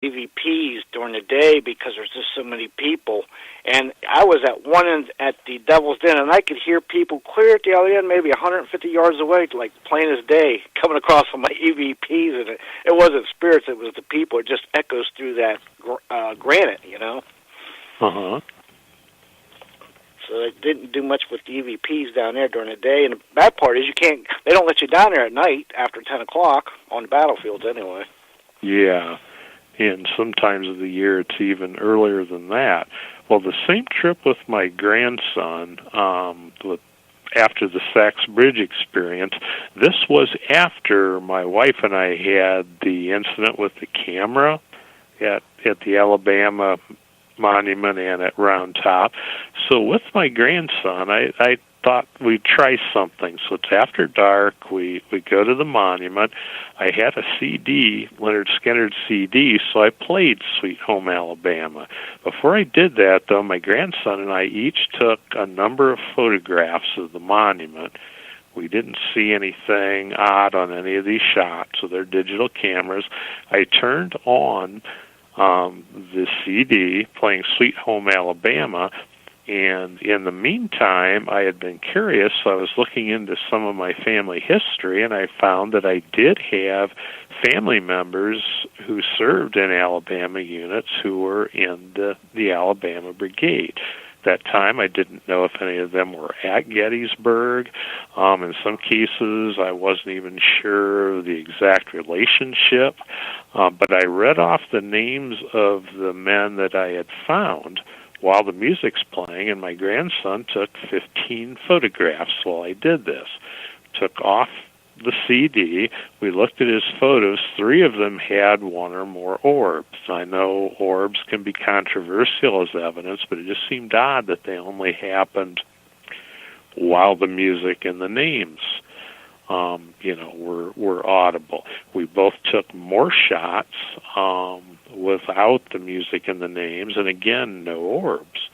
EVPs during the day because there's just so many people. And I was at one end at the Devil's Den, and I could hear people clear at the other end, maybe 150 yards away, like plain as day, coming across on my EVPs. And it wasn't spirits, it was the people. It just echoes through that granite, you know. Uh-huh. So it didn't do much with the EVPs down there during the day. And the bad part is they don't let you down there at night after 10 o'clock on the battlefields anyway. Yeah. And sometimes of the year it's even earlier than that. Well, the same trip with my grandson, after the Sachs Bridge experience, this was after my wife and I had the incident with the camera at the Alabama Monument and at Round Top. So with my grandson, I thought we'd try something. So it's after dark. We go to the monument. I had a CD, Leonard Skinner's CD, so I played Sweet Home Alabama. Before I did that, though, my grandson and I each took a number of photographs of the monument. We didn't see anything odd on any of these shots, so they're digital cameras. I turned on the CD playing Sweet Home Alabama, and in the meantime, I had been curious, so I was looking into some of my family history, and I found that I did have family members who served in Alabama units who were in the Alabama Brigade. That time, I didn't know if any of them were at Gettysburg. In some cases, I wasn't even sure of the exact relationship, but I read off the names of the men that I had found while the music's playing, and my grandson took 15 photographs while I did this. Took off the CD, we looked at his photos. 3 of them had one or more orbs. I know orbs can be controversial as evidence, but it just seemed odd that they only happened while the music and the names were audible. We both took more shots without the music and the names, and again, no orbs.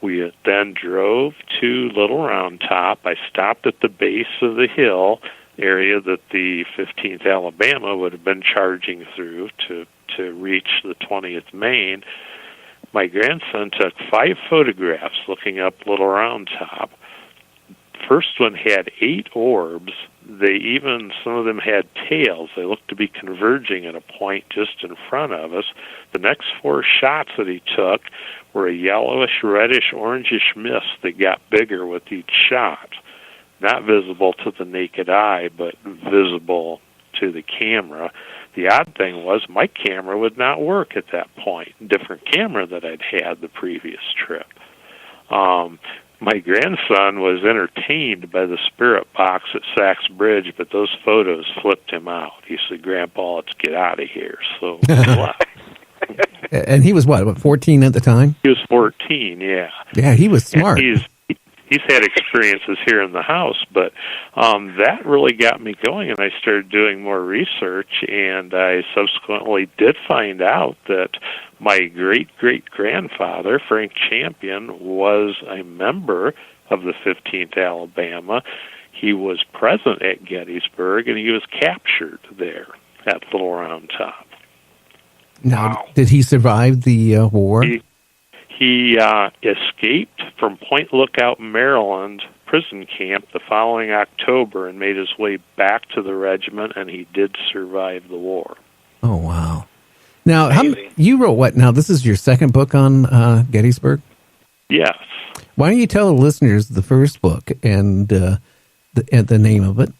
We then drove to Little Round Top. I stopped at the base of the hill area that the 15th Alabama would have been charging through to reach the 20th Maine. My grandson took 5 photographs looking up Little Round Top. First one had 8 orbs. Some of them had tails. They looked to be converging at a point just in front of us. The next 4 shots that he took were a yellowish, reddish, orangish mist that got bigger with each shot. Not visible to the naked eye, but visible to the camera. The odd thing was my camera would not work at that point. Different camera that I'd had the previous trip. My grandson was entertained by the spirit box at Sachs Bridge, but those photos flipped him out. He said, "Grandpa, let's get out of here." So we left. And he was what, 14 at the time? He was 14, yeah. Yeah, he was smart. And he's had experiences here in the house, but that really got me going, and I started doing more research, and I subsequently did find out that my great-great-grandfather, Frank Champion, was a member of the 15th Alabama. He was present at Gettysburg, and he was captured there at Little Round Top. Now, did he survive the war? He escaped from Point Lookout, Maryland prison camp the following October and made his way back to the regiment, and he did survive the war. Oh, wow. Now, you wrote what? Now, this is your second book on Gettysburg? Yes. Why don't you tell the listeners the first book and the name of it?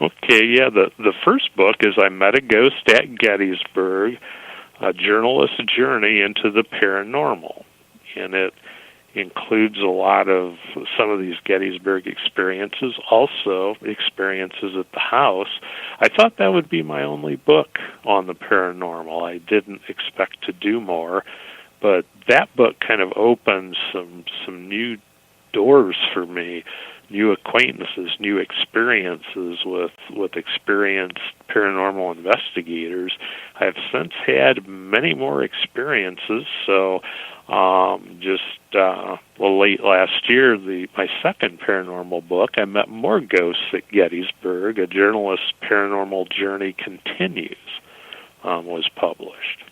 Okay, yeah. The first book is I Met a Ghost at Gettysburg, a journalist's journey into the paranormal. And it includes a lot of some of these Gettysburg experiences, also experiences at the house. I thought that would be my only book on the paranormal. I didn't expect to do more, but that book kind of opens some new doors for me, new acquaintances, new experiences with experienced paranormal investigators. I've since had many more experiences, so late last year, my second paranormal book, I Met More Ghosts at Gettysburg, A Journalist's Paranormal Journey Continues, was published.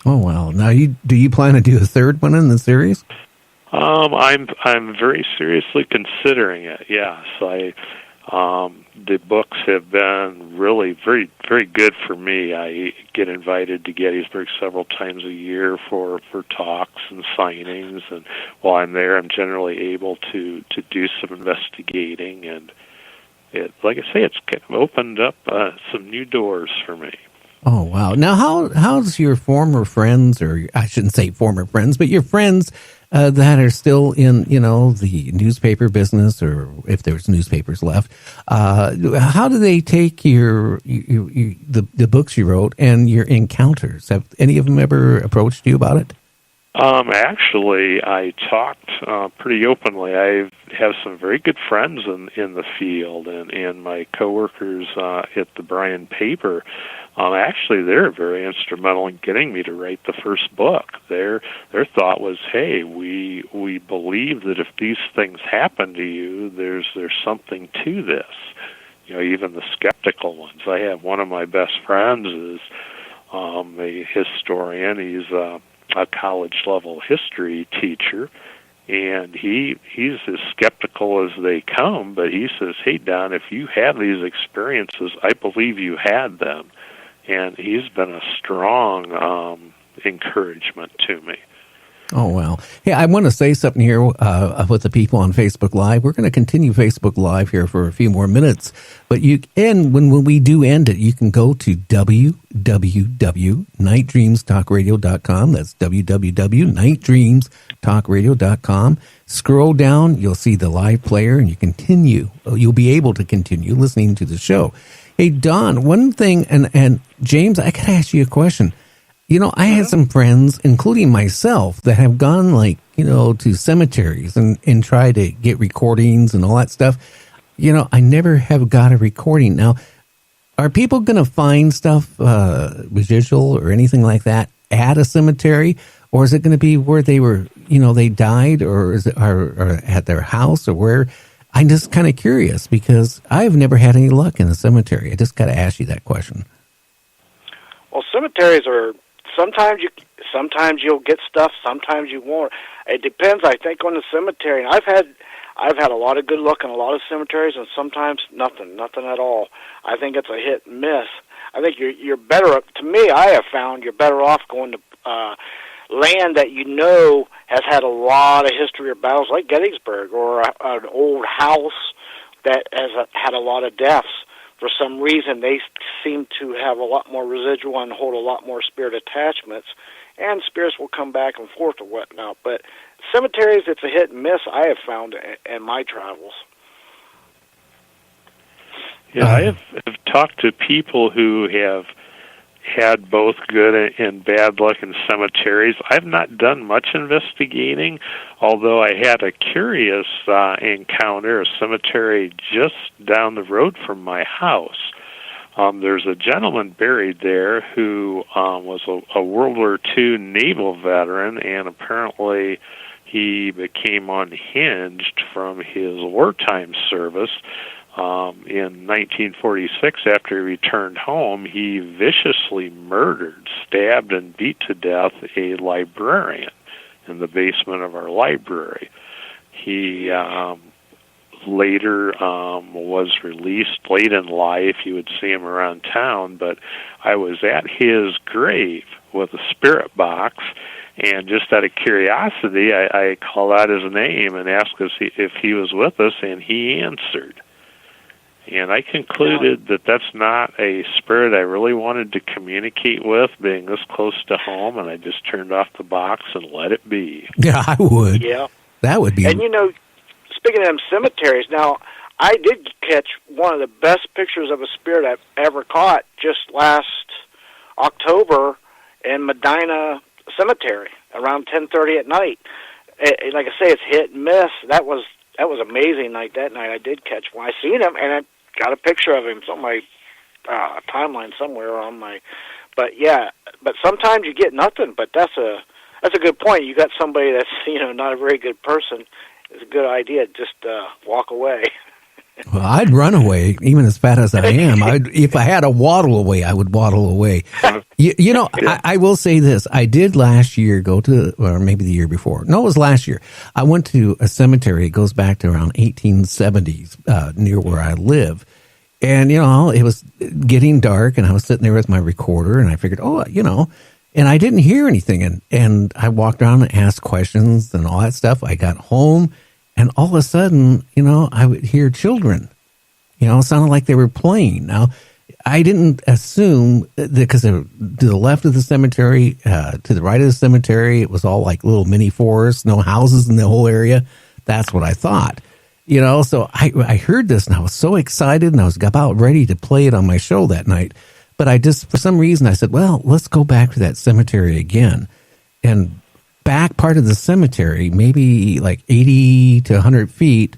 Oh, wow. Now, do you plan to do a third one in the series? I'm very seriously considering it. Yes, the books have been really very very good for me. I get invited to Gettysburg several times a year for talks and signings, and while I'm there, I'm generally able to do some investigating, and like I say, it's kind of opened up some new doors for me. Oh, wow. Now, how's your former friends, or I shouldn't say former friends, but your friends that are still in, the newspaper business, or if there's newspapers left, how do they take the books you wrote and your encounters? Have any of them ever approached you about it? Actually, I talked pretty openly. I have some very good friends in the field, and my coworkers at the Bryan paper. Actually, they're very instrumental in getting me to write the first book. Their thought was, hey, we believe that if these things happen to you, there's something to this. Even the skeptical ones. I have one of my best friends is a historian. He's a college-level history teacher, and he's as skeptical as they come, but he says, hey, Don, if you have these experiences, I believe you had them. And he's been a strong encouragement to me. Oh, wow. Hey, I want to say something here with the people on Facebook Live. We're going to continue Facebook Live here for a few more minutes. But when we do end it, you can go to www.nightdreamstalkradio.com. That's www.nightdreamstalkradio.com. Scroll down, you'll see the live player, and you'll be able to continue listening to the show. Hey, Don, one thing, and James, I could ask you a question. I had some friends, including myself, that have gone to cemeteries and try to get recordings and all that stuff. I never have got a recording. Now, are people going to find stuff, residual or anything like that at a cemetery? Or is it going to be where they were, they died, or is it or at their house, or where? I'm just kind of curious because I've never had any luck in a cemetery. I just got to ask you that question. Well, cemeteries are sometimes you'll get stuff, sometimes you won't. It depends, I think, on the cemetery. And I've had a lot of good luck in a lot of cemeteries, and sometimes nothing at all. I think it's a hit and miss. I think you're better up. To me, I have found you're better off going to land that has had a lot of history or battles, like Gettysburg, or an old house that has had a lot of deaths. For some reason, they seem to have a lot more residual and hold a lot more spirit attachments, and spirits will come back and forth or whatnot. But cemeteries, it's a hit and miss, I have found in my travels. Yeah, I have talked to people who have had both good and bad luck in cemeteries. I've not done much investigating, although I had a curious encounter, a cemetery just down the road from my house. There's a gentleman buried there who was a World War II naval veteran, and apparently he became unhinged from his wartime service. In 1946, after he returned home, he viciously murdered, stabbed, and beat to death a librarian in the basement of our library. He later was released late in life. You would see him around town, but I was at his grave with a spirit box, and just out of curiosity, I called out his name and asked if he was with us, and he answered. And I concluded that that's not a spirit I really wanted to communicate with, being this close to home, and I just turned off the box and let it be. Yeah, I would. Yeah. That would be... And, speaking of them cemeteries, now, I did catch one of the best pictures of a spirit I've ever caught just last October in Medina Cemetery around 10:30 at night. Like I say, it's hit and miss. That was amazing. Like that night, I did catch one. I seen him, and I got a picture of him. It's on my timeline somewhere on my. But yeah, but sometimes you get nothing. But that's a good point. You got somebody that's not a very good person. It's a good idea. Just walk away. Well, I'd run away, even as fat as I am. If I had to waddle away, I would waddle away. You know, I will say this. I did last year go to, or maybe the year before. No, it was last year. I went to a cemetery. It goes back to around 1870s, near where I live. And, you know, it was getting dark, and I was sitting there with my recorder, and I figured, and I didn't hear anything. And I walked around and asked questions and all that stuff. I got home. And all of a sudden, you know, I would hear children, you know, it sounded like they were playing. Now, I didn't assume that because to the left of the cemetery, to the right of the cemetery, it was all like little mini forests, no houses in the whole area. That's what I thought, you know. So I heard this and I was so excited and I was about ready to play it on my show that night. But I just, for some reason, I said, well, let's go back to that cemetery again. And back part of the cemetery, maybe like 80 to 100 feet,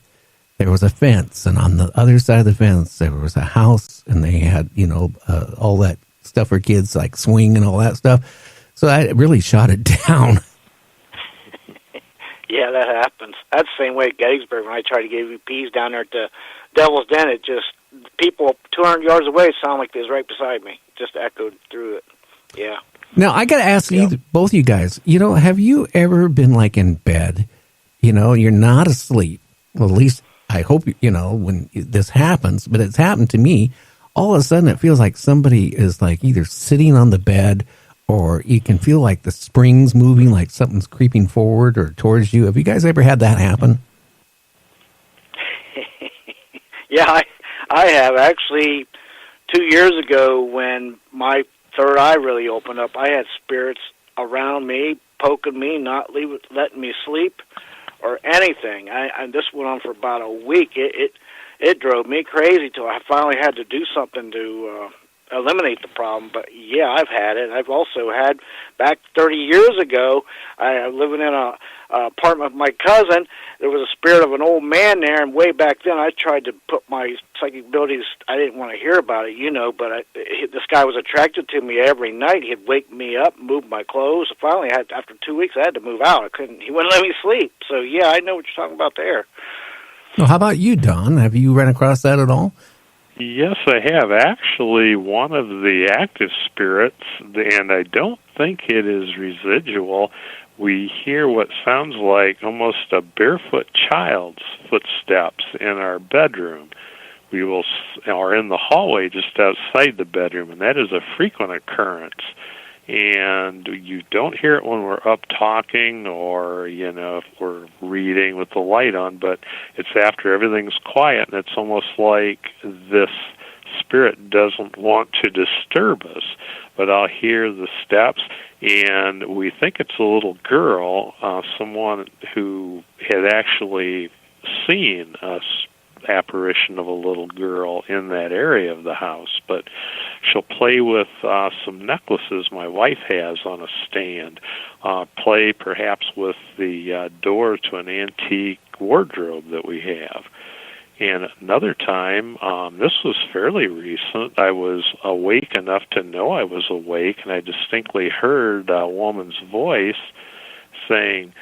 there was a fence. And on the other side of the fence, there was a house, and they had, you know, all that stuff for kids, like swing and all that stuff. So I really shot it down. Yeah, that happens. That's the same way at Gettysburg. When I tried to give you peas down there at the Devil's Den, it just, people 200 yards away sounded like they was right beside me. Just echoed through it. Yeah. Now, I got to ask both you guys, you know, have you ever been like in bed, you know, you're not asleep? Well, at least I hope, you know, when this happens, but it's happened to me. All of a sudden, it feels like somebody is like either sitting on the bed, or you can feel like the springs moving, like something's creeping forward or towards you. Have you guys ever had that happen? Yeah, I have. Actually, 2 years ago when my third eye really opened up, I had spirits around me, poking me, not letting me sleep or anything. And this went on for about a week. It drove me crazy till I finally had to do something to eliminate the problem. But yeah, I've had it. I've also had, back 30 years ago, I was living in a apartment with my cousin. There was a spirit of an old man there, and way back then I tried to put my psychic abilities, I didn't want to hear about it, you know, but this guy was attracted to me every night. He'd wake me up, move my clothes. Finally, after 2 weeks, I had to move out. He wouldn't let me sleep. So yeah, I know what you're talking about there. Well, how about you, Don? Have you run across that at all? Yes, I have. Actually, one of the active spirits, and I don't think it is residual, we hear what sounds like almost a barefoot child's footsteps in our bedroom. Or in the hallway just outside the bedroom, and that is a frequent occurrence. And you don't hear it when we're up talking or, you know, if we're reading with the light on, but it's after everything's quiet, and it's almost like this spirit doesn't want to disturb us. But I'll hear the steps, and we think it's a little girl, someone who had actually seen us apparition of a little girl in that area of the house, but she'll play with some necklaces my wife has on a stand, play perhaps with the door to an antique wardrobe that we have. And another time, this was fairly recent, I was awake enough to know I was awake, and I distinctly heard a woman's voice saying,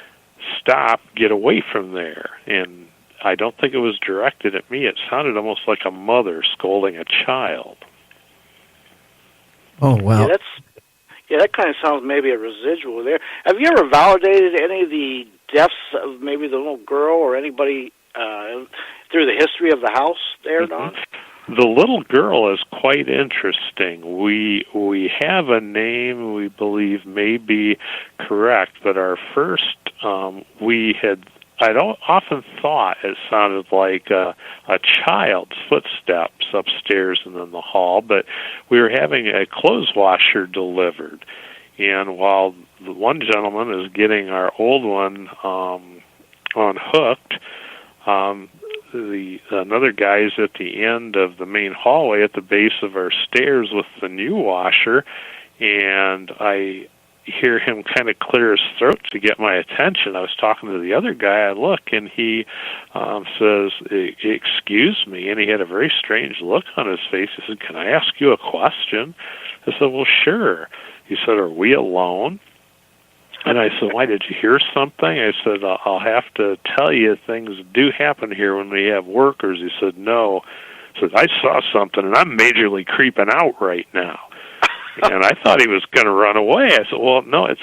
"Stop, get away from there." And I don't think it was directed at me. It sounded almost like a mother scolding a child. Oh, wow. Yeah, that kind of sounds maybe a residual there. Have you ever validated any of the deaths of maybe the little girl or anybody through the history of the house there, Don? The little girl is quite interesting. We have a name we believe may be correct, but our first, I'd often thought it sounded like a child's footsteps upstairs and in the hall, but we were having a clothes washer delivered. And while the one gentleman is getting our old one unhooked, another guy's at the end of the main hallway at the base of our stairs with the new washer, and I hear him kind of clear his throat to get my attention. I was talking to the other guy. I look, and he says, "Excuse me," and he had a very strange look on his face. He said, "Can I ask you a question?" I said, "Well, sure." He said, "Are we alone?" And I said, why, did you hear something? I said, I'll have to tell you, things do happen here when we have workers. He said, no. He said, I saw something, and I'm majorly creeping out right now. And I thought he was going to run away. I said, well, no, it's